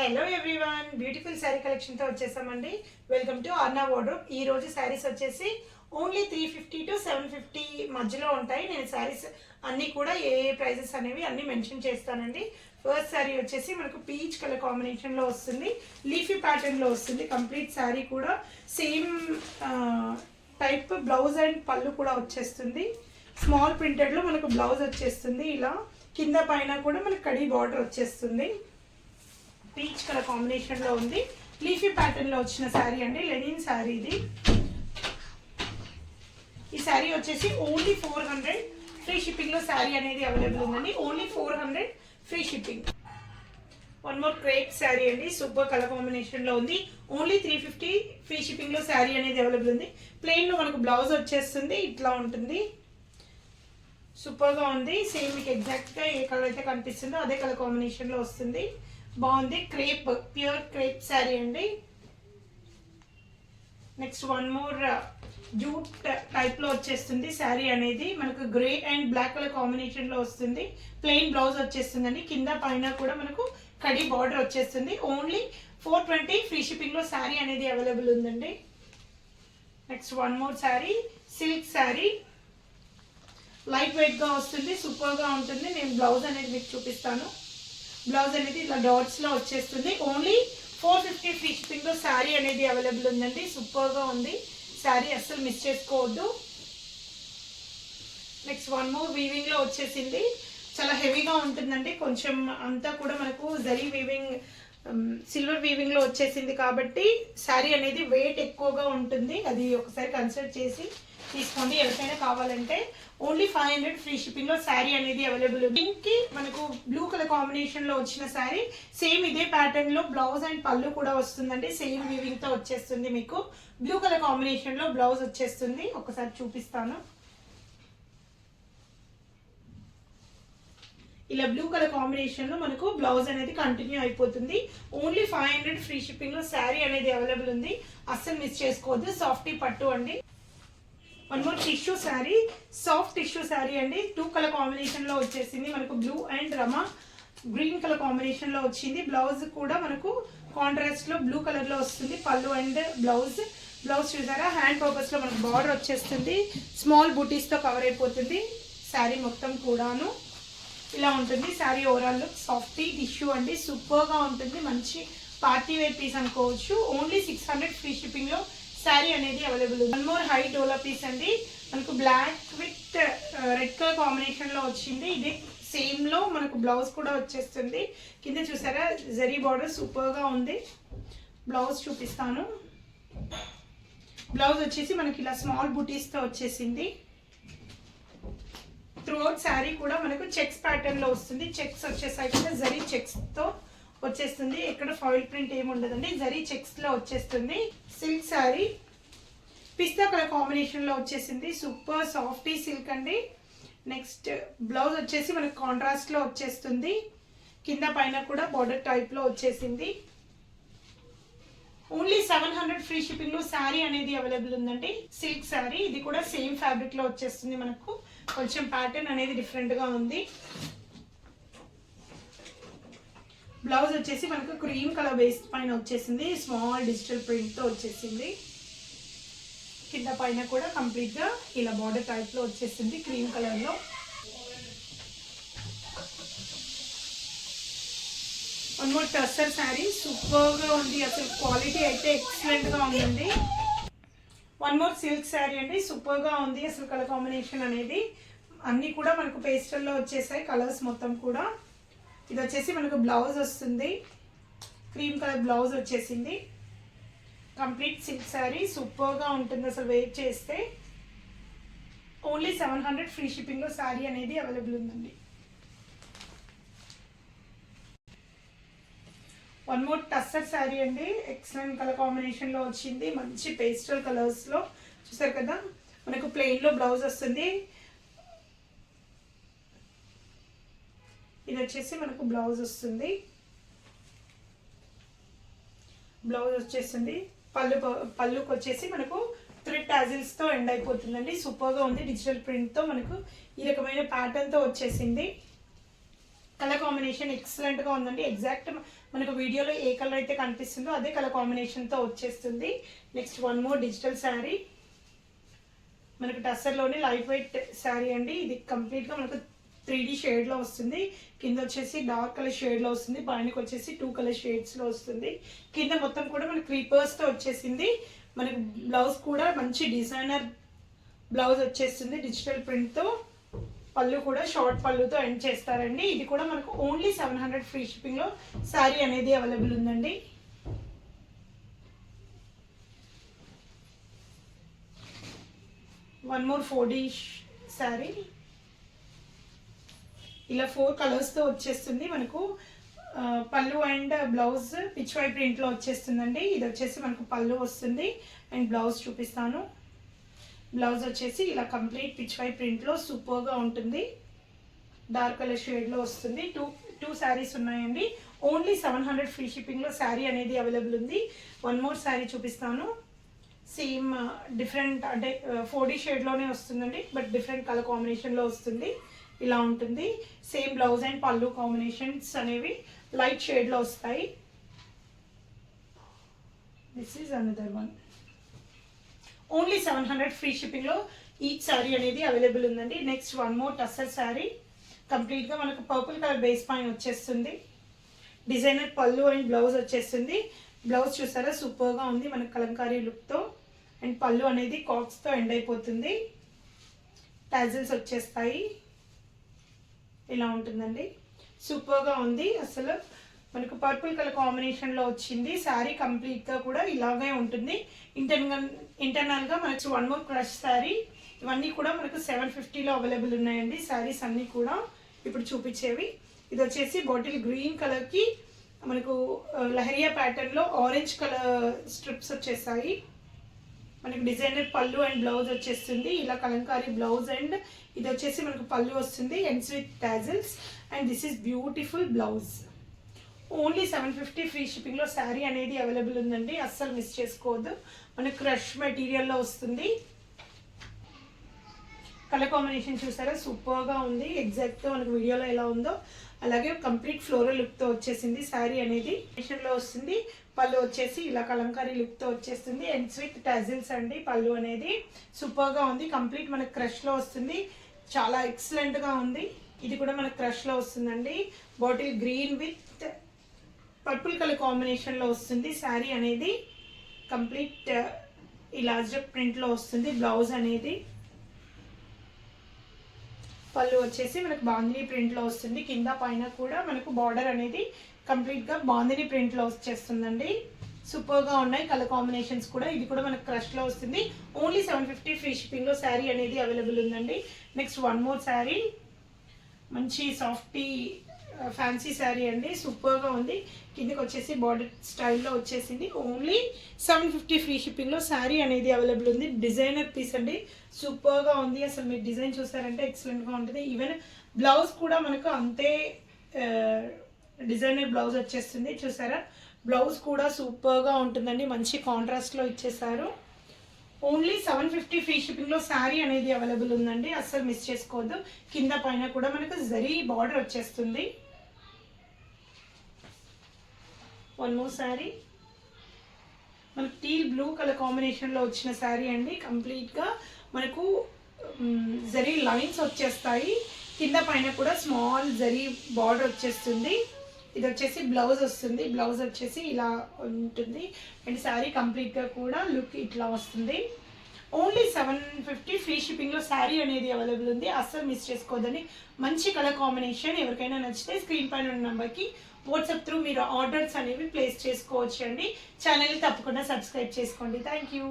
Hello everyone, beautiful sari కలెక్షన్తో వచ్చేసామండి. Welcome to అర్నా wardrobe. ఈ రోజు శారీస్ వచ్చేసి ఓన్లీ 350 to 750 మధ్యలో ఉంటాయి. నేను శారీస్ అన్నీ కూడా ఏ ప్రైజెస్ అనేవి అన్నీ మెన్షన్ చేస్తానండి. ఫస్ట్ శారీ వచ్చేసి మనకు పీచ్ కలర్ కాంబినేషన్లో వస్తుంది, లీఫీ ప్యాటర్న్లో వస్తుంది. కంప్లీట్ శారీ కూడా సేమ్ టైప్ బ్లౌజ్ అండ్ పళ్ళు కూడా వచ్చేస్తుంది. స్మాల్ ప్రింటెడ్లో మనకు బ్లౌజ్ వచ్చేస్తుంది. ఇలా కింద పైన కూడా మనకు కడీ బార్డర్ వచ్చేస్తుంది. పీచ్ కలర్ కాంబినేషన్లో ఉంది. లీఫీ ప్యాటర్న్లో వచ్చిన శారీ అండి, లెనిన్ శారీ ఇది. ఈ శారీ వచ్చేసి ఓన్లీ 400 ఫ్రీ షిప్పింగ్లో శారీ అనేది అవైలబుల్ ఉందండి. Only 400 free shipping. One more crepe sari అండి, సూపర్ కలర్ కాంబినేషన్లో ఉంది. ఓన్లీ 350 ఫ్రీ షిప్పింగ్లో శారీ అనేది అవైలబుల్ ఉంది. ప్లెయిన్లో మనకు బ్లౌజ్ వచ్చేస్తుంది, ఇట్లా ఉంటుంది. సూపర్గా ఉంది. సేమ్ మీకు ఎగ్జాక్ట్గా ఏ కలర్ అయితే కనిపిస్తుందో అదే కలర్ కాంబినేషన్లో వస్తుంది. బాగుంది. క్రేప్, ప్యూర్ క్రేప్ శారీ అండి. నెక్స్ట్ వన్ మోర్ జూట్ టైప్లో వచ్చేస్తుంది శారీ అనేది. మనకు గ్రే అండ్ బ్లాక్ కలర్ కాంబినేషన్లో వస్తుంది. ప్లెయిన్ బ్లౌజ్ వచ్చేస్తుందండి. కింద పైన కూడా మనకు కడీ బార్డర్ వచ్చేస్తుంది. ఓన్లీ 420 ఫ్రీ షిప్పింగ్లో శారీ అనేది అవైలబుల్ ఉందండి. Next one more sari, silk sari. Light వెయిట్గా వస్తుంది, సూపర్గా ఉంటుంది. నేను బ్లౌజ్ అనేది మీకు చూపిస్తాను. బ్లౌజ్ అనేది ఇలా డాట్స్లో వచ్చేస్తుంది. ఓన్లీ 450 ఫ్రీ షిప్పింగ్లో శారీ అనేది అవైలబుల్ ఉందండి. సూపర్గా ఉంది శారీ, అస్సలు మిస్ చేసుకోవద్దు. నెక్స్ట్ వన్ మోర్ వీవింగ్లో వచ్చేసింది. చాలా హెవీగా ఉంటుందండి. కొంచెం అంతా కూడా మనకు జరీ వీవింగ్, సిల్వర్ వీవింగ్లో వచ్చేసింది కాబట్టి శారీ అనేది వెయిట్ ఎక్కువగా ఉంటుంది. అది ఒకసారి కన్సిడర్ చేసి తీసుకోండి. ఎవరికైనా కావాలంటే ఓన్లీ 500 ఫ్రీ షిప్పింగ్లో శారీ అనేది అవైలబుల్ ఉంది. పింక్కి మనకు బ్లూ కలర్ కాంబినేషన్లో వచ్చిన శారీ, సేమ్ ఇదే ప్యాటర్న్లో బ్లౌజ్ అండ్ పళ్ళు కూడా వస్తుందండి. సేమ్ వీవింగ్తో వచ్చేస్తుంది. మీకు బ్లూ కలర్ కాంబినేషన్లో బ్లౌజ్ వచ్చేస్తుంది. ఒకసారి చూపిస్తాను. ఇలా బ్లూ కలర్ కాంబినేషన్లో మనకు బ్లౌజ్ అనేది కంటిన్యూ అయిపోతుంది. ఓన్లీ 500 ఫ్రీ షిప్పింగ్లో శారీ అనేది అవైలబుల్ ఉంది. అస్సలు మిస్ చేసుకోవద్దు. సాఫ్టీ పట్టు అండి. One more tissue sari, soft tissue sari అండి. 2 కలర్ కాంబినేషన్లో వచ్చేసింది. మనకు blue and Rama green colour కాంబినేషన్లో వచ్చింది. బ్లౌజ్ కూడా మనకు కాంట్రాస్ట్లో బ్లూ కలర్లో వస్తుంది. పళ్ళు అండ్ బ్లౌజ్ చూసారా, హ్యాండ్ పర్పస్లో మనకు బార్డర్ వచ్చేస్తుంది. స్మాల్ బూటీస్తో కవర్ అయిపోతుంది శారీ మొత్తం కూడాను. ఇలా ఉంటుంది sari overall look. Softy tissue అండి, సూపర్గా ఉంటుంది. మంచి పార్టీ వేర్ పీస్ అనుకోవచ్చు. ఓన్లీ 600 ఫ్రీ షిప్పింగ్లో శారీ అనేది అవైలబుల్ ఉంది. వన్ మోర్ హై డోలా పీస్ అండి. మనకు బ్లాక్ విత్ రెడ్ కలర్ కాంబినేషన్లో వచ్చింది. ఇది సేమ్లో మనకు బ్లౌజ్ కూడా వచ్చేస్తుంది. కింద చూసారా జరీ బార్డర్, సూపర్గా ఉంది. బ్లౌజ్ చూపిస్తాను. బ్లౌజ్ వచ్చేసి మనకి ఇలా స్మాల్ బూటీస్తో వచ్చేసింది. త్రూఅవుట్ శారీ కూడా మనకు చెక్స్ ప్యాటర్న్లో వస్తుంది. చెక్స్ వచ్చేసాయి కదా, జరీ చెక్స్తో వచ్చేస్తుంది. ఎక్కడ ఫాయిల్ ప్రింట్ ఏమి ఉండదండి, జరీ చెక్స్లో వచ్చేస్తుంది. సిల్క్ శారీ పిస్తా కలర్ కాంబినేషన్లో వచ్చేసింది. సూపర్ సాఫ్టీ సిల్క్ అండి. నెక్స్ట్ బ్లౌజ్ వచ్చేసి మనకు కాంట్రాస్ట్లో వచ్చేస్తుంది. కింద పైన కూడా బార్డర్ టైప్లో వచ్చేసింది. ఓన్లీ 700 ఫ్రీ షిప్పింగ్లో శారీ అనేది అవైలబుల్ ఉందండి. సిల్క్ శారీ, ఇది కూడా సేమ్ ఫ్యాబ్రిక్లో వచ్చేస్తుంది. మనకు కొంచెం ప్యాటర్న్ అనేది డిఫరెంట్గా ఉంది. బ్లౌజ్ వచ్చేసి మనకు క్రీమ్ కలర్ బేస్ పైన వచ్చేసింది. స్మాల్ డిజిటల్ ప్రింట్తో వచ్చేసింది. కింద పైన కూడా కంప్లీట్గా ఇలా బార్డర్ టైప్లో వచ్చేసింది క్రీమ్ కలర్లో. వన్ మోర్ టస్సర్ శారీ, సూపర్గా ఉంది. అసలు క్వాలిటీ అయితే ఎక్సలెంట్గా ఉందండి. వన్ మోర్ సిల్క్ శారీ అండి, సూపర్గా ఉంది. అసలు కలర్ కాంబినేషన్ అనేది అన్నీ కూడా మనకు పేస్టల్లో వచ్చేసాయి కలర్స్ మొత్తం కూడా. ఇది వచ్చేసి మనకు బ్లౌజ్ వస్తుంది. క్రీమ్ కలర్ బ్లౌజ్ వచ్చేసింది. కంప్లీట్ సిల్క్ శారీ, సూపర్గా ఉంటుంది. అసలు వెయిట్ చేస్తే ఓన్లీ 700 ఫ్రీ షిప్పింగ్లో శారీ అనేది అవైలబుల్ ఉందండి. వన్ మోర్ టస్సర్ శారీ అండి, ఎక్సలెంట్ కలర్ కాంబినేషన్లో వచ్చింది. మంచి పేస్టల్ కలర్స్లో చూసారు కదా. మనకు ప్లెయిన్లో బ్లౌజ్ వస్తుంది. ఇది వచ్చేసి మనకు బ్లౌజ్ వస్తుంది. బ్లౌజ్ వచ్చేసింది. పళ్ళుకి వచ్చేసి మనకు థ్రెడ్ టాజిల్స్తో ఎండ్ అయిపోతుందండి. సూపర్గా ఉంది. డిజిటల్ ప్రింట్తో మనకు ఈ రకమైన ప్యాటర్న్తో వచ్చేసింది. కలర్ కాంబినేషన్ ఎక్సలెంట్గా ఉందండి. ఎగ్జాక్ట్ మనకు వీడియోలో ఏ కలర్ అయితే కనిపిస్తుందో అదే కలర్ కాంబినేషన్తో వచ్చేస్తుంది. Next one more digital sari, మనకు టస్సర్లోనే లైట్ వెయిట్ శారీ అండి. ఇది కంప్లీట్గా మనకు 3D షేడ్లో వస్తుంది. కింద వచ్చేసి డార్క్ కలర్ షేడ్లో వస్తుంది, పైనకి వచ్చేసి 2 కలర్ షేడ్స్లో వస్తుంది. కింద మొత్తం కూడా మనకు క్రీపర్స్తో వచ్చేసింది. మనకు బ్లౌజ్ కూడా మంచి డిజైనర్ బ్లౌజ్ వచ్చేస్తుంది డిజిటల్ ప్రింట్తో. పళ్ళు కూడా షార్ట్ పళ్ళుతో ఎండ్ చేస్తారండి. ఇది కూడా మనకు ఓన్లీ 700 ఫ్రీ షిప్పింగ్లో శారీ అనేది అవైలబుల్ ఉందండి. వన్ మోర్ 4D శారీ, ఇలా 4 కలర్స్తో వచ్చేస్తుంది. మనకు పళ్ళు అండ్ బ్లౌజ్ పిచ్ వై ప్రింట్లో వచ్చేస్తుందండి. ఇది వచ్చేసి మనకు పళ్ళు వస్తుంది అండ్ బ్లౌజ్ చూపిస్తాను. బ్లౌజ్ వచ్చేసి ఇలా కంప్లీట్ పిచ్ వై ప్రింట్లో సూపర్గా ఉంటుంది. డార్క్ కలర్ షేడ్లో వస్తుంది. టూ శారీస్ ఉన్నాయండి. ఓన్లీ 700 ఫ్రీ షిప్పింగ్లో శారీ అనేది అవైలబుల్ ఉంది. వన్ మోర్ శారీ చూపిస్తాను. సేమ్ డిఫరెంట్ అంటే 4D షేడ్లోనే వస్తుందండి, బట్ డిఫరెంట్ కలర్ కాంబినేషన్లో వస్తుంది. ఇలా ఉంటుంది. Same blouse and pallu combinations అనేవి లైట్ షేడ్లో వస్తాయి. This is another one. Only 700 free షిప్పింగ్లో ఈచ్ శారీ అనేది అవైలబుల్ ఉందండి. Next one more tussar sari, కంప్లీట్గా మనకు పర్పుల్ కలర్ బేస్ పైన వచ్చేస్తుంది. డిజైనర్ పళ్ళు అండ్ బ్లౌజ్ వచ్చేస్తుంది. బ్లౌజ్ చూసారా సూపర్గా ఉంది మనకు కలంకారీ లుక్తో. అండ్ పళ్ళు అనేది కాక్స్తో ఎండ్ అయిపోతుంది. టాజిల్స్ వచ్చేస్తాయి. ఇలా ఉంటుందండి, సూపర్గా ఉంది. అసలు మనకు పర్పుల్ కలర్ కాంబినేషన్లో వచ్చింది. శారీ కంప్లీట్గా కూడా ఇలాగే ఉంటుంది. ఇంటర్నల్గా మనకు వన్ మోర్ క్రష్ శారీ. ఇవన్నీ కూడా మనకు 750లో అవైలబుల్ ఉన్నాయండి శారీస్ అన్నీ కూడా ఇప్పుడు చూపించేవి. ఇది వచ్చేసి బాటిల్ గ్రీన్ కలర్కి మనకు లహరియా ప్యాటర్న్లో ఆరెంజ్ కలర్ స్ట్రిప్స్ వచ్చేసాయి. మనకు డిజైనర్ పళ్ళు అండ్ బ్లౌజ్ వచ్చేస్తుంది. ఇలా కలంకారీ బ్లౌజ్ అండ్ ఇది వచ్చేసి మనకు పళ్ళు వస్తుంది ends with tassels. And this is beautiful blouse. Only 750 free షిప్పింగ్లో శారీ అనేది అవైలబుల్ ఉందండి. అస్సలు మిస్ చేసుకోవద్దు. మనకు క్రష్ మెటీరియల్లో వస్తుంది. కలర్ కాంబినేషన్ చూసారా సూపర్గా ఉంది. ఎగ్జాక్ట్గా మనకు వీడియోలో ఎలా ఉందో అలాగే కంప్లీట్ ఫ్లోరల్ లుక్తో వచ్చేసింది శారీ అనేది. లో వస్తుంది. పళ్ళు వచ్చేసి ఇలా కలంకారీ లుక్తో వచ్చేస్తుంది. ఎండ్స్ విత్ టాజిల్స్ అండి. పళ్ళు అనేది సూపర్గా ఉంది. కంప్లీట్ మనకు క్రష్లో వస్తుంది. చాలా ఎక్సలెంట్గా ఉంది. ఇది కూడా మనకు క్రష్లో వస్తుందండి. Bottle green with purple colour కాంబినేషన్లో వస్తుంది శారీ అనేది. కంప్లీట్ ఇలాస్టిక్ ప్రింట్లో వస్తుంది బ్లౌజ్ అనేది. పళ్ళు వచ్చేసి మనకు బాందిని ప్రింట్లో వస్తుంది. కింద పైన కూడా మనకు బార్డర్ అనేది కంప్లీట్గా బాందిని ప్రింట్లో వచ్చేస్తుందండి. సూపర్గా ఉన్నాయి కలర్ కాంబినేషన్స్ కూడా. ఇది కూడా మనకు క్రష్లో వస్తుంది. ఓన్లీ 750 ఫ్రీ షిప్పింగ్లో శారీ అనేది అవైలబుల్ ఉందండి. నెక్స్ట్ వన్ మోర్ శారీ, మంచి సాఫ్టీ ఫ్యాన్సీ శారీ అండి. సూపర్గా ఉంది. కిందకి వచ్చేసి బార్డర్ స్టైల్లో వచ్చేసింది. ఓన్లీ 750 ఫ్రీ షిప్పింగ్లో శారీ అనేది అవైలబుల్ ఉంది. డిజైనర్ పీస్ అండి. సూపర్గా ఉంది. అసలు మీరు డిజైన్ చూసారంటే ఎక్సలెంట్గా ఉంటుంది. ఈవెన్ బ్లౌజ్ కూడా మనకు అంతే డిజైనర్ బ్లౌజ్ వచ్చేస్తుంది. చూసారా బ్లౌజ్ కూడా సూపర్గా ఉంటుందండి. మంచి కాంట్రాస్ట్లో ఇచ్చేసారు. ఓన్లీ 750 ఫ్రీ షిప్పింగ్లో శారీ అనేది అవైలబుల్ ఉందండి. అస్సలు మిస్ చేసుకోవద్దు. కింద పైన కూడా మనకు జరీ బార్డర్ వచ్చేస్తుంది. వన్ మోర్ శారీ, మనకు టీల్ బ్లూ కలర్ కాంబినేషన్లో వచ్చిన శారీ అండి. కంప్లీట్గా మనకు జరీ లైన్స్ వచ్చేస్తాయి. కింద పైన కూడా స్మాల్ జరీ బార్డర్ వచ్చేస్తుంది. ఇది వచ్చేసి బ్లౌజ్ వస్తుంది. బ్లౌజ్ వచ్చేసి ఇలా ఉంటుంది. అండ్ శారీ కంప్లీట్గా కూడా లుక్ ఇట్లా వస్తుంది. ఓన్లీ 750 ఫ్రీ షిప్పింగ్లో శారీ అనేది అవైలబుల్ ఉంది. అస్సలు మిస్ చేసుకోవద్దని. మంచి కలర్ కాంబినేషన్. ఎవరికైనా నచ్చితే స్క్రీన్ పైన ఉన్న నెంబర్కి వాట్సాప్ త్రూ మీరు ఆర్డర్స్ అనేవి ప్లేస్ చేసుకోవచ్చు అండి. ఛానల్ని తప్పకుండా సబ్స్క్రైబ్ చేసుకోండి. Thank you.